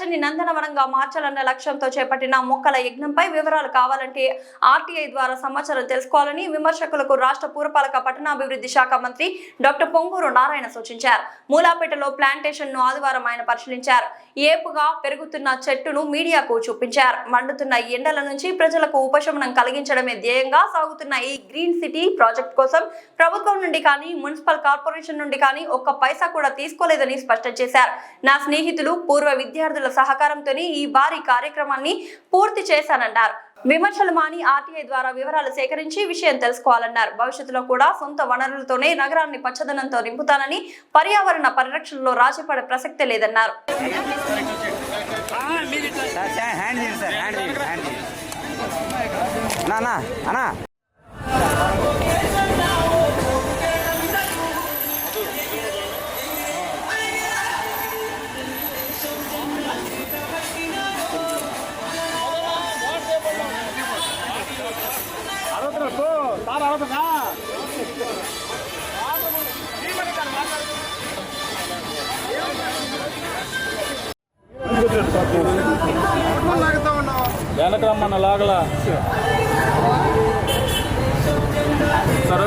పచ్చని నందనవనంగా మార్చాలన్న లక్ష్యంతో చేపట్టిన మొక్కల యజ్ఞంపై వివరాలు కావాలంటే ఆర్టీఐ ద్వారా సమాచారం తెలుసుకోవాలని విమర్శకులకు రాష్ట్ర పురపాలక పట్టణాభివృద్ధి శాఖ మంత్రి డాక్టర్ పొంగూరు నారాయణ సూచించారు. మూలాపేటలో ప్లాంటేషన్ ను ఆదివారం ఆయన పరిశీలించారు. ఏపుగా పెరుగుతున్న చెట్టును మీడియాకు చూపించారు. మండుతున్న ఎండల నుంచి ప్రజలకు ఉపశమనం కలిగించడమే ధ్యేయంగా సాగుతున్న ఈ గ్రీన్ సిటీ ప్రాజెక్ట్ కోసం ప్రభుత్వం నుండి కానీ మున్సిపల్ కార్పొరేషన్ నుండి కానీ ఒక్క పైసా కూడా తీసుకోలేదని స్పష్టం చేశారు. నా స్నేహితులు పూర్వ విద్యార్థుల సహకారంతోనే ఈ భారీ కార్యక్రమాన్ని పూర్తి చేశానన్నారు. విమర్శలు మాని ఆర్టీఐ ద్వారా వివరాలు సేకరించి విషయం తెలుసుకోవాలన్నారు. భవిష్యత్తులో కూడా సొంత వనరులతోనే నగరాన్ని పచ్చదనంతో నింపుతానని, పర్యావరణ పరిరక్షణలో రాజీపడే ప్రసక్తే లేదన్నారు. వెనకరమ్మన్న లాగలా సరే